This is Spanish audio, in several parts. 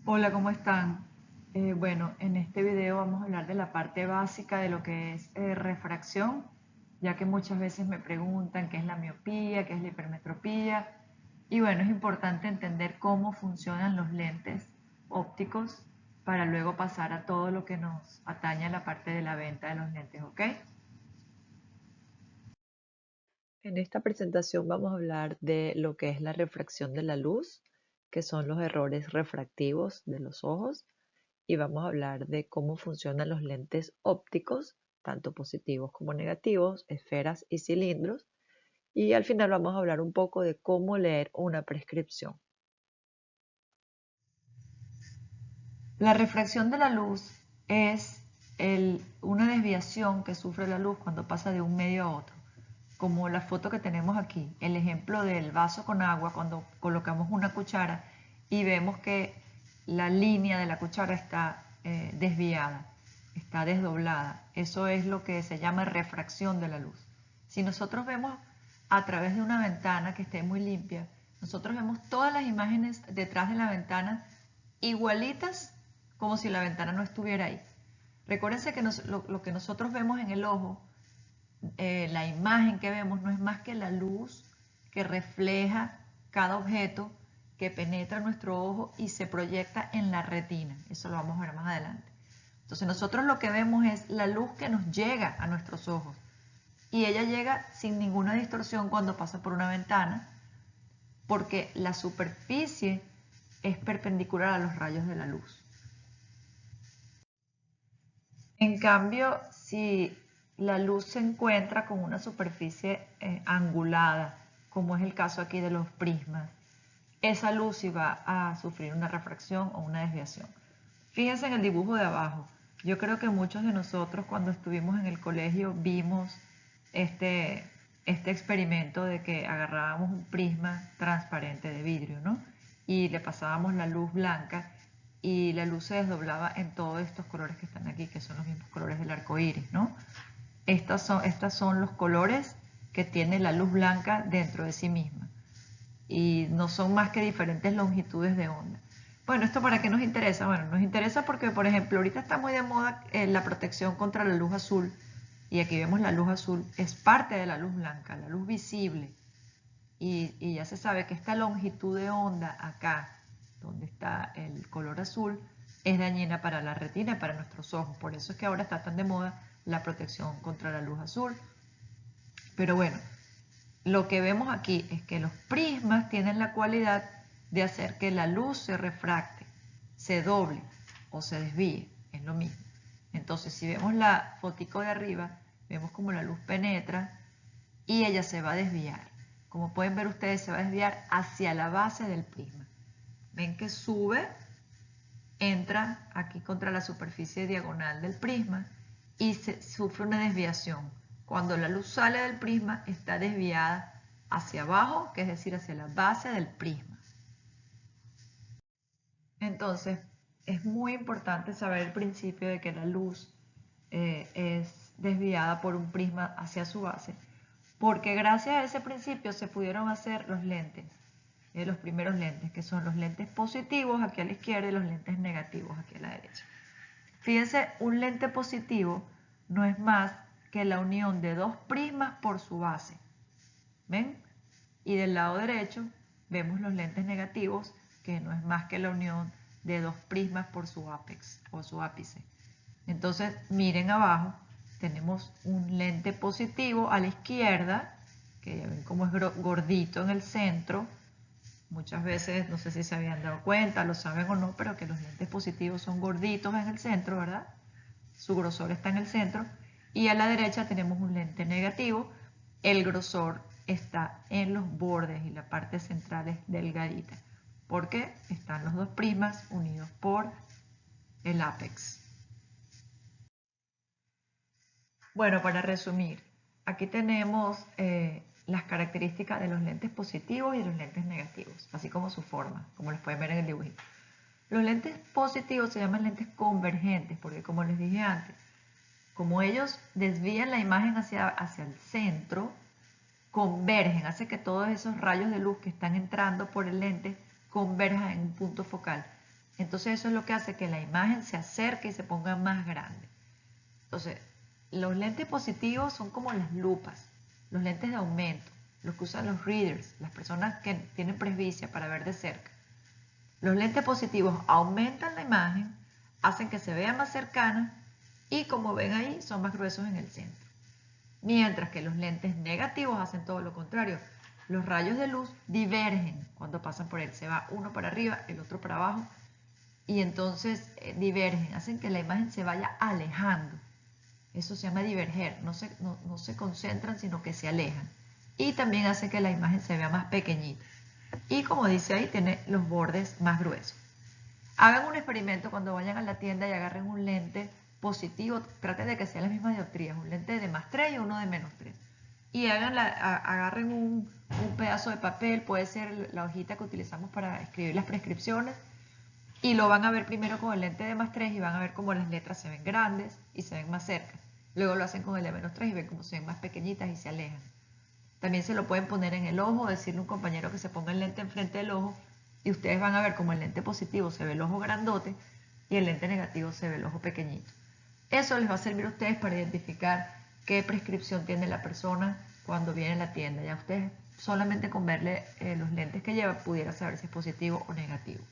Hola, ¿cómo están? Bueno, en este video vamos a hablar de la parte básica de lo que es refracción, ya que muchas veces me preguntan qué es la miopía, qué es la hipermetropía, y bueno, es importante entender cómo funcionan los lentes ópticos para luego pasar a todo lo que nos atañe a la parte de la venta de los lentes, ¿ok? En esta presentación vamos a hablar de lo que es la refracción de la luz, que son los errores refractivos de los ojos, y vamos a hablar de cómo funcionan los lentes ópticos, tanto positivos como negativos, esferas y cilindros, y al final vamos a hablar un poco de cómo leer una prescripción. La refracción de la luz es una desviación que sufre la luz cuando pasa de un medio a otro, como la foto que tenemos aquí, el ejemplo del vaso con agua cuando colocamos una cuchara y vemos que la línea de la cuchara está desviada, está desdoblada. Eso es lo que se llama refracción de la luz. Si nosotros vemos a través de una ventana que esté muy limpia, nosotros vemos todas las imágenes detrás de la ventana igualitas como si la ventana no estuviera ahí. Recuérdense que lo que nosotros vemos en el ojo, la imagen que vemos no es más que la luz que refleja cada objeto que penetra nuestro ojo y se proyecta en la retina. Eso lo vamos a ver más adelante. Entonces nosotros lo que vemos es la luz que nos llega a nuestros ojos y ella llega sin ninguna distorsión cuando pasa por una ventana porque la superficie es perpendicular a los rayos de la luz. En cambio, si la luz se encuentra con una superficie angulada, como es el caso aquí de los prismas, esa luz sí va a sufrir una refracción o una desviación. Fíjense en el dibujo de abajo. Yo creo que muchos de nosotros cuando estuvimos en el colegio vimos este, este experimento de que agarrábamos un prisma transparente de vidrio, ¿no? Y le pasábamos la luz blanca y la luz se desdoblaba en todos estos colores que están aquí, que son los mismos colores del arco iris, ¿no? Estas son los colores que tiene la luz blanca dentro de sí misma y no son más que diferentes longitudes de onda. Bueno, ¿esto para qué nos interesa? Bueno, nos interesa porque, por ejemplo, ahorita está muy de moda la protección contra la luz azul y aquí vemos la luz azul, es parte de la luz blanca, la luz visible. Y ya se sabe que esta longitud de onda acá, donde está el color azul, es dañina para la retina y para nuestros ojos. Por eso es que ahora está tan de moda la protección contra la luz azul. Pero bueno, lo que vemos aquí es que los prismas tienen la cualidad de hacer que la luz se refracte, se doble o se desvíe, es lo mismo. Entonces, si vemos la fotico de arriba, vemos como la luz penetra y ella se va a desviar. Como pueden ver ustedes, se va a desviar hacia la base del prisma. Ven que sube, entra aquí contra la superficie diagonal del prisma y sufre una desviación. Cuando la luz sale del prisma está desviada hacia abajo, que es decir, hacia la base del prisma. Entonces, es muy importante saber el principio de que la luz es desviada por un prisma hacia su base, porque gracias a ese principio se pudieron hacer los lentes, los primeros lentes, que son los lentes positivos aquí a la izquierda y los lentes negativos aquí a la derecha. Fíjense, un lente positivo no es más que la unión de dos prismas por su base. ¿Ven? Y del lado derecho vemos los lentes negativos, que no es más que la unión de dos prismas por su ápex o su ápice. Entonces, miren abajo, tenemos un lente positivo a la izquierda, que ya ven cómo es gordito en el centro. Muchas veces, no sé si se habían dado cuenta, lo saben o no, pero que los lentes positivos son gorditos en el centro, ¿verdad? Su grosor está en el centro. Y a la derecha tenemos un lente negativo. El grosor está en los bordes y la parte central es delgadita, porque están los dos prismas unidos por el ápex. Bueno, para resumir, aquí tenemos las características de los lentes positivos y los lentes negativos, así como su forma, como los pueden ver en el dibujito. Los lentes positivos se llaman lentes convergentes, porque como les dije antes, como ellos desvían la imagen hacia el centro, convergen, hace que todos esos rayos de luz que están entrando por el lente converjan en un punto focal. Entonces eso es lo que hace que la imagen se acerque y se ponga más grande. Entonces, los lentes positivos son como las lupas, los lentes de aumento, los que usan los readers, las personas que tienen presbicia para ver de cerca. Los lentes positivos aumentan la imagen, hacen que se vea más cercana y, como ven ahí, son más gruesos en el centro. Mientras que los lentes negativos hacen todo lo contrario. Los rayos de luz divergen cuando pasan por él. Se va uno para arriba, el otro para abajo, y entonces divergen, hacen que la imagen se vaya alejando. Eso se llama diverger, no se concentran, sino que se alejan. Y también hace que la imagen se vea más pequeñita. Y como dice ahí, tiene los bordes más gruesos. Hagan un experimento cuando vayan a la tienda y agarren un lente positivo, traten de que sean las mismas dioptrías, un lente de +3 y uno de -3. Y agarren un pedazo de papel, puede ser la hojita que utilizamos para escribir las prescripciones, y lo van a ver primero con el lente de +3 y van a ver cómo las letras se ven grandes y se ven más cerca. Luego lo hacen con el de -3 y ven cómo se ven más pequeñitas y se alejan. También se lo pueden poner en el ojo, decirle a un compañero que se ponga el lente enfrente del ojo y ustedes van a ver como el lente positivo se ve el ojo grandote y el lente negativo se ve el ojo pequeñito. Eso les va a servir a ustedes para identificar qué prescripción tiene la persona cuando viene a la tienda. Ya ustedes solamente con verle los lentes que lleva pudiera saber si es positivo o negativo.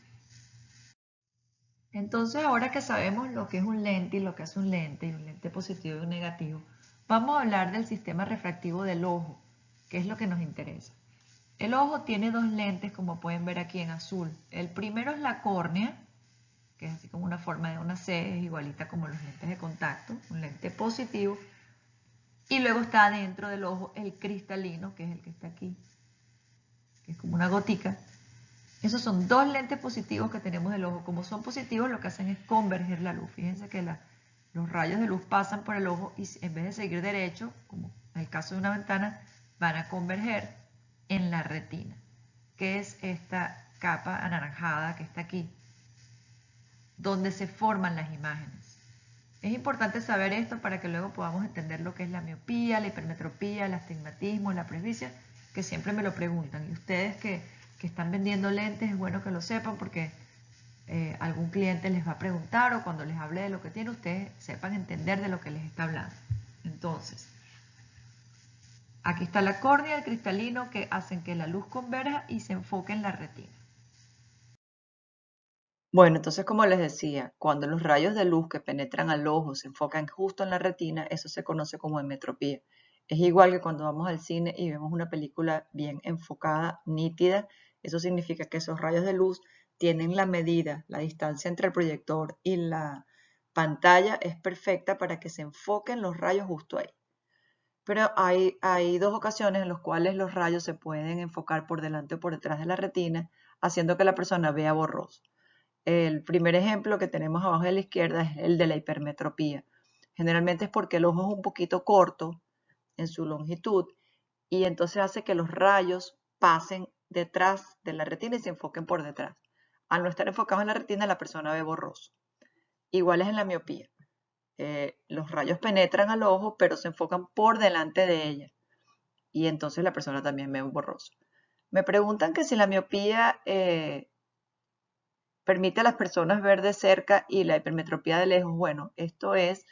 Entonces, ahora que sabemos lo que es un lente y lo que hace un lente positivo y un negativo, vamos a hablar del sistema refractivo del ojo, que es lo que nos interesa. El ojo tiene dos lentes, como pueden ver aquí en azul. El primero es la córnea, que es así como una forma de una C, es igualita como los lentes de contacto, un lente positivo. Y luego está dentro del ojo el cristalino, que es el que está aquí, que es como una gotica. Esos son dos lentes positivos que tenemos del ojo. Como son positivos, lo que hacen es converger la luz. Fíjense que los rayos de luz pasan por el ojo y en vez de seguir derecho, como en el caso de una ventana, van a converger en la retina, que es esta capa anaranjada que está aquí, donde se forman las imágenes. Es importante saber esto para que luego podamos entender lo que es la miopía, la hipermetropía, el astigmatismo, la presbicia, que siempre me lo preguntan. Y ustedes que están vendiendo lentes, es bueno que lo sepan porque algún cliente les va a preguntar o cuando les hable de lo que tiene, ustedes sepan entender de lo que les está hablando. Entonces, aquí está la córnea y el cristalino que hacen que la luz converja y se enfoque en la retina. Bueno, entonces como les decía, cuando los rayos de luz que penetran al ojo se enfocan justo en la retina, eso se conoce como emetropía. Es igual que cuando vamos al cine y vemos una película bien enfocada, nítida, eso significa que esos rayos de luz tienen la medida, la distancia entre el proyector y la pantalla es perfecta para que se enfoquen los rayos justo ahí. Pero hay dos ocasiones en las cuales los rayos se pueden enfocar por delante o por detrás de la retina, haciendo que la persona vea borroso. El primer ejemplo que tenemos abajo de la izquierda es el de la hipermetropía. Generalmente es porque el ojo es un poquito corto en su longitud y entonces hace que los rayos pasen detrás de la retina y se enfoquen por detrás. Al no estar enfocados en la retina, la persona ve borroso. Igual es en la miopía. Los rayos penetran al ojo, pero se enfocan por delante de ella y entonces la persona también ve borroso. Me preguntan que si la miopía permite a las personas ver de cerca y la hipermetropía de lejos. Bueno, esto es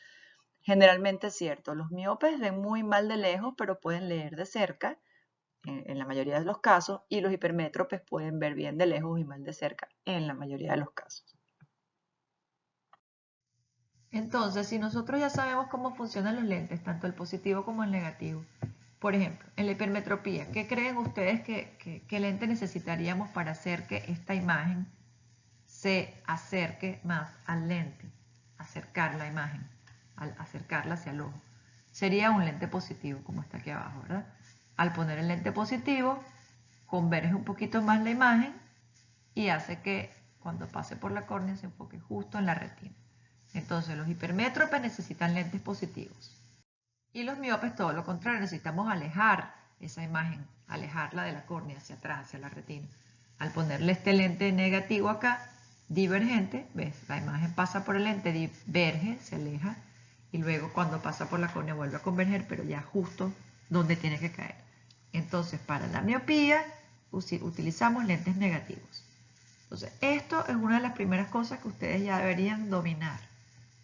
generalmente cierto. Los miopes ven muy mal de lejos, pero pueden leer de cerca, en la mayoría de los casos, y los hipermétropes pueden ver bien de lejos y mal de cerca, en la mayoría de los casos. Entonces, si nosotros ya sabemos cómo funcionan los lentes, tanto el positivo como el negativo, por ejemplo, en la hipermetropía, ¿qué creen ustedes que lente necesitaríamos para hacer que esta imagen se acerque más al lente, acercar la imagen, al acercarla hacia el ojo? Sería un lente positivo, como está aquí abajo, ¿verdad? Al poner el lente positivo, converge un poquito más la imagen y hace que cuando pase por la córnea se enfoque justo en la retina. Entonces, los hipermétropes necesitan lentes positivos. Y los miopes, todo lo contrario, necesitamos alejar esa imagen, alejarla de la córnea hacia atrás, hacia la retina. Al ponerle este lente negativo acá, divergente, ¿ves? La imagen pasa por el lente, diverge, se aleja, y luego cuando pasa por la córnea vuelve a converger, pero ya justo donde tiene que caer. Entonces, para la miopía, utilizamos lentes negativos. Entonces, esto es una de las primeras cosas que ustedes ya deberían dominar.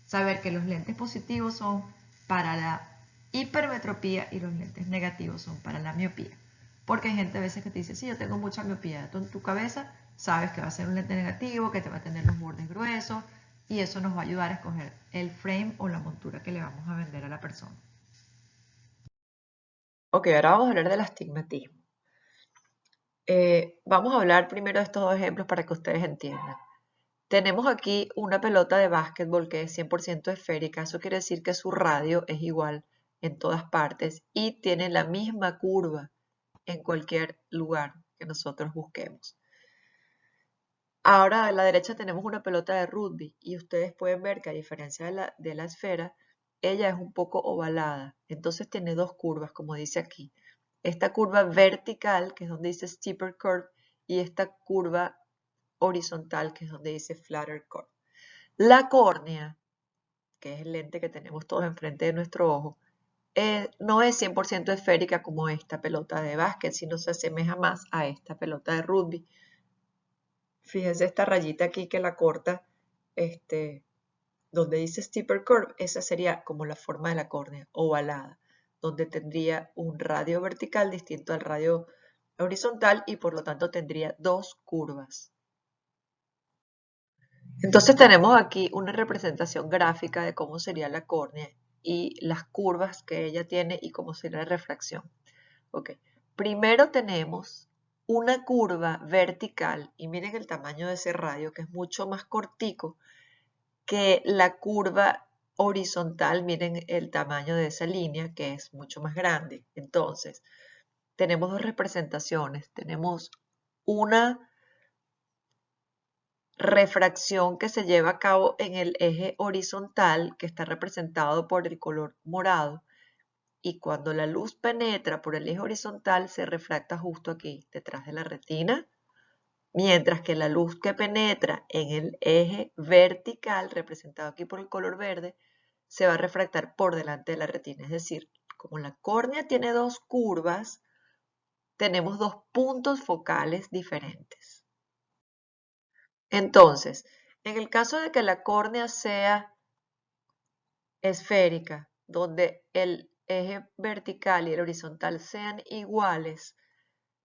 Saber que los lentes positivos son para la hipermetropía y los lentes negativos son para la miopía. Porque hay gente a veces que te dice, sí, yo tengo mucha miopía. Tú en tu cabeza sabes que va a ser un lente negativo, que te va a tener los bordes gruesos, y eso nos va a ayudar a escoger el frame o la montura que le vamos a vender a la persona. Ok, ahora vamos a hablar del astigmatismo. Vamos a hablar primero de estos dos ejemplos para que ustedes entiendan. Tenemos aquí una pelota de básquetbol que es 100% esférica. Eso quiere decir que su radio es igual en todas partes y tiene la misma curva en cualquier lugar que nosotros busquemos. Ahora a la derecha tenemos una pelota de rugby y ustedes pueden ver que a diferencia de la esfera, ella es un poco ovalada. Entonces tiene dos curvas, como dice aquí. Esta curva vertical, que es donde dice steeper curve, y esta curva horizontal, que es donde dice flatter curve. La córnea, que es el lente que tenemos todos enfrente de nuestro ojo, no es 100% esférica como esta pelota de básquet, sino se asemeja más a esta pelota de rugby. Fíjense esta rayita aquí que la corta, donde dice steeper curve, esa sería como la forma de la córnea, ovalada, donde tendría un radio vertical distinto al radio horizontal y por lo tanto tendría dos curvas. Entonces tenemos aquí una representación gráfica de cómo sería la córnea y las curvas que ella tiene y cómo sería la refracción. Okay. Primero tenemos una curva vertical y miren el tamaño de ese radio que es mucho más cortico que la curva horizontal. Miren el tamaño de esa línea que es mucho más grande. Entonces tenemos dos representaciones. Tenemos una refracción que se lleva a cabo en el eje horizontal que está representado por el color morado. Y cuando la luz penetra por el eje horizontal se refracta justo aquí, detrás de la retina, mientras que la luz que penetra en el eje vertical, representado aquí por el color verde, se va a refractar por delante de la retina. Es decir, como la córnea tiene dos curvas, tenemos dos puntos focales diferentes. Entonces, en el caso de que la córnea sea esférica, donde el eje vertical y el horizontal sean iguales,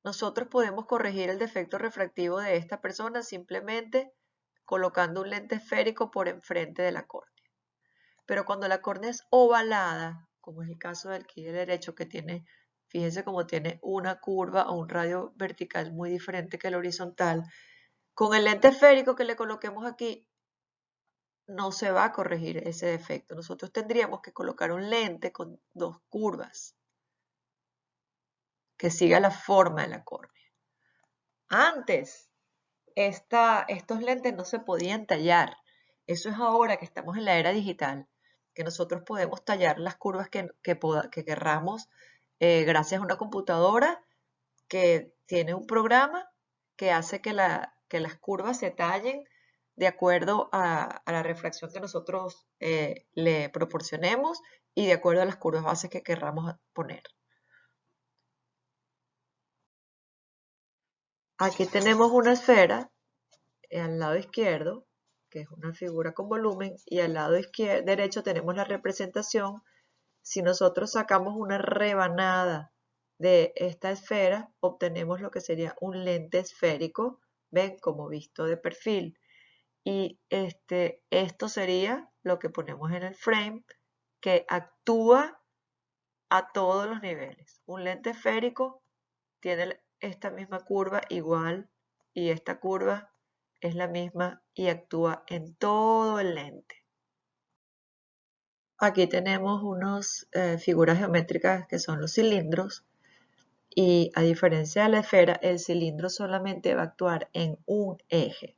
nosotros podemos corregir el defecto refractivo de esta persona simplemente colocando un lente esférico por enfrente de la córnea. Pero cuando la córnea es ovalada, como es el caso del aquí del derecho, que tiene, fíjense cómo tiene una curva o un radio vertical muy diferente que el horizontal, con el lente esférico que le coloquemos aquí, no se va a corregir ese defecto. Nosotros tendríamos que colocar un lente con dos curvas que siga la forma de la córnea. Antes, estos lentes no se podían tallar. Eso es ahora que estamos en la era digital, que nosotros podemos tallar las curvas que querramos gracias a una computadora que tiene un programa que hace que las curvas se tallen de acuerdo a la refracción que nosotros le proporcionemos y de acuerdo a las curvas bases que querramos poner. Aquí tenemos una esfera al lado izquierdo, que es una figura con volumen, y al lado derecho tenemos la representación. Si nosotros sacamos una rebanada de esta esfera, obtenemos lo que sería un lente esférico, ven, como visto de perfil. Y esto sería lo que ponemos en el frame, que actúa a todos los niveles. Un lente esférico tiene esta misma curva igual y esta curva es la misma y actúa en todo el lente. Aquí tenemos unas figuras geométricas que son los cilindros y a diferencia de la esfera, el cilindro solamente va a actuar en un eje.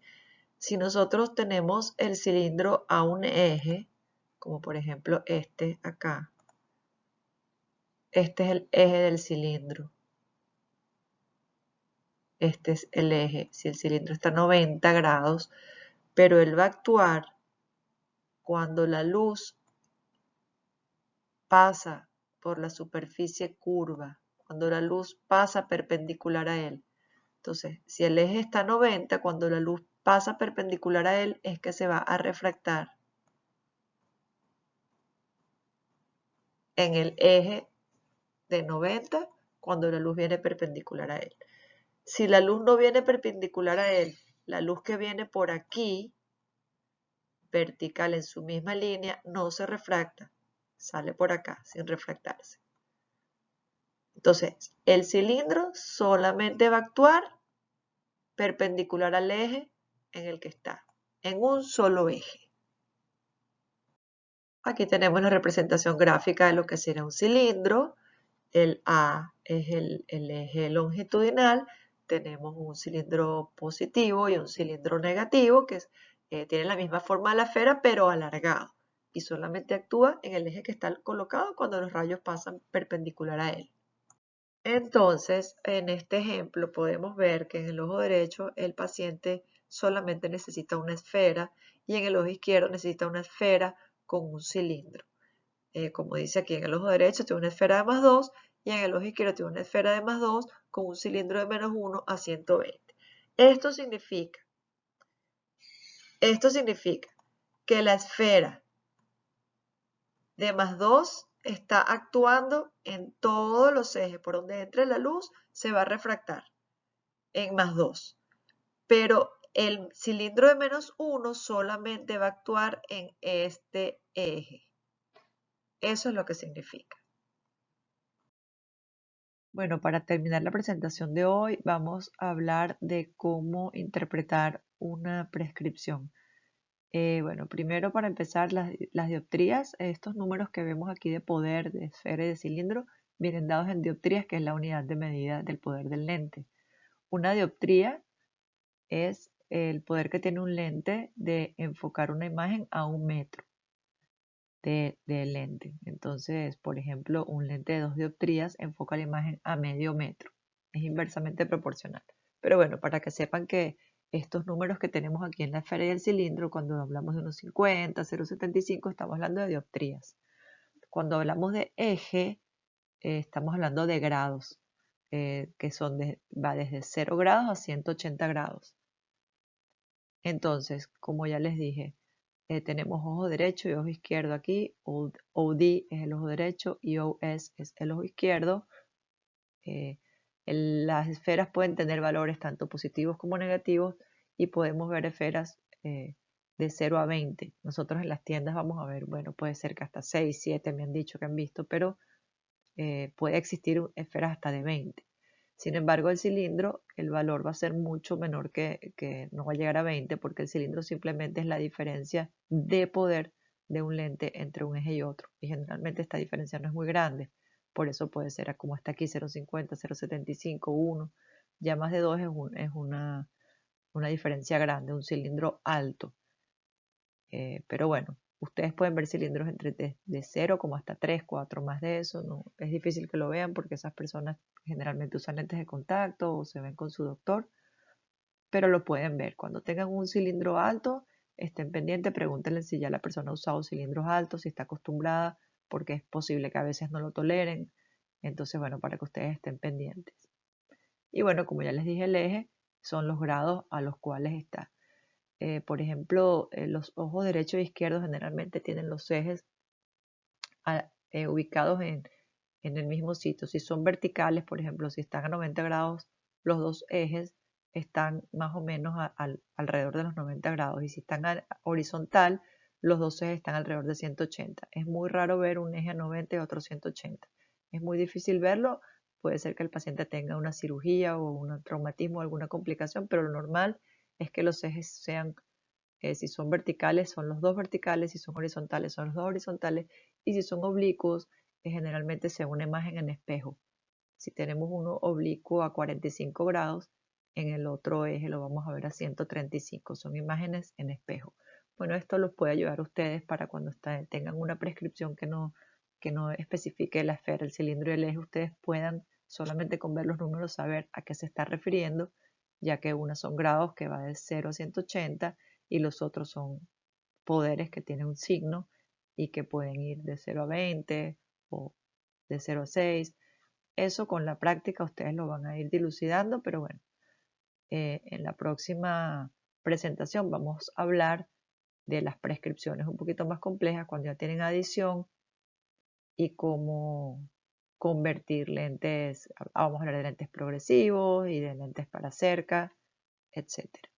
Si nosotros tenemos el cilindro a un eje, como por ejemplo este acá, este es el eje del cilindro. Este es el eje. Si el cilindro está a 90 grados, pero él va a actuar cuando la luz pasa por la superficie curva, cuando la luz pasa perpendicular a él. Entonces, si el eje está a 90, cuando la luz pasa perpendicular a él es que se va a refractar en el eje de 90 cuando la luz viene perpendicular a él. Si la luz no viene perpendicular a él, la luz que viene por aquí, vertical en su misma línea, no se refracta, sale por acá sin refractarse. Entonces, el cilindro solamente va a actuar perpendicular al eje en el que está, en un solo eje. Aquí tenemos la representación gráfica de lo que será un cilindro. El A es el eje longitudinal. Tenemos un cilindro positivo y un cilindro negativo que tienen la misma forma de la esfera pero alargado y solamente actúa en el eje que está colocado cuando los rayos pasan perpendicular a él. Entonces, en este ejemplo podemos ver que en el ojo derecho el paciente solamente necesita una esfera y en el ojo izquierdo necesita una esfera con un cilindro. Como dice aquí, en el ojo derecho tiene una esfera de +2 y en el ojo izquierdo tiene una esfera de +2 con un cilindro de -1 a 120. Esto significa que la esfera de +2 está actuando en todos los ejes por donde entre la luz, se va a refractar en +2. Pero el cilindro de -1 solamente va a actuar en este eje. Eso es lo que significa. Bueno, para terminar la presentación de hoy, vamos a hablar de cómo interpretar una prescripción. Bueno, primero para empezar, las dioptrías, estos números que vemos aquí de poder, de esfera y de cilindro, vienen dados en dioptrías, que es la unidad de medida del poder del lente. Una dioptría es el poder que tiene un lente de enfocar una imagen a 1 metro de lente. Entonces, por ejemplo, un lente de 2 dioptrías enfoca la imagen a medio metro. Es inversamente proporcional. Pero bueno, para que sepan que estos números que tenemos aquí en la esfera y el cilindro, cuando hablamos de unos 50, 0,75, estamos hablando de dioptrías. Cuando hablamos de eje, estamos hablando de grados, que va desde 0 grados a 180 grados. Entonces, como ya les dije, tenemos ojo derecho y ojo izquierdo aquí. OD es el ojo derecho y OS es el ojo izquierdo. Las esferas pueden tener valores tanto positivos como negativos y podemos ver esferas de 0 a 20. Nosotros en las tiendas vamos a ver, bueno, puede ser que hasta 6, 7 me han dicho que han visto, pero puede existir esferas hasta de 20. Sin embargo, el cilindro, el valor va a ser mucho menor que no va a llegar a 20 porque el cilindro simplemente es la diferencia de poder de un lente entre un eje y otro. Y generalmente esta diferencia no es muy grande. Por eso puede ser como está aquí 0,50, 0,75, 1. Ya más de 2 es una diferencia grande, un cilindro alto. Pero bueno, ustedes pueden ver cilindros de 0 como hasta 3, 4 más de eso. No, es difícil que lo vean porque esas personas generalmente usan lentes de contacto o se ven con su doctor, pero lo pueden ver. Cuando tengan un cilindro alto, estén pendientes, pregúntenle si ya la persona ha usado cilindros altos, si está acostumbrada, porque es posible que a veces no lo toleren. Entonces, bueno, para que ustedes estén pendientes. Y bueno, como ya les dije, el eje son los grados a los cuales está. Por ejemplo, los ojos derecho e izquierdo generalmente tienen los ejes ubicados en el mismo sitio. Si son verticales, por ejemplo, si están a 90 grados, los dos ejes están más o menos alrededor de los 90 grados. Y si están horizontal, los dos ejes están alrededor de 180. Es muy raro ver un eje a 90 y otro 180. Es muy difícil verlo. Puede ser que el paciente tenga una cirugía o un traumatismo o alguna complicación, pero lo normal es que los ejes sean, si son verticales, son los dos verticales, si son horizontales, son los dos horizontales, y si son oblicuos, generalmente sea una imagen en espejo. Si tenemos uno oblicuo a 45 grados, en el otro eje lo vamos a ver a 135. Son imágenes en espejo. Bueno, esto los puede ayudar a ustedes para cuando tengan una prescripción que no especifique la esfera, el cilindro y el eje, ustedes puedan solamente con ver los números saber a qué se está refiriendo, ya que unas son grados que va de 0 a 180 y los otros son poderes que tienen un signo y que pueden ir de 0 a 20 o de 0 a 6. Eso con la práctica ustedes lo van a ir dilucidando, pero bueno, en la próxima presentación vamos a hablar de las prescripciones un poquito más complejas cuando ya tienen adición y cómo convertir lentes, vamos a hablar de lentes progresivos y de lentes para cerca, etcétera.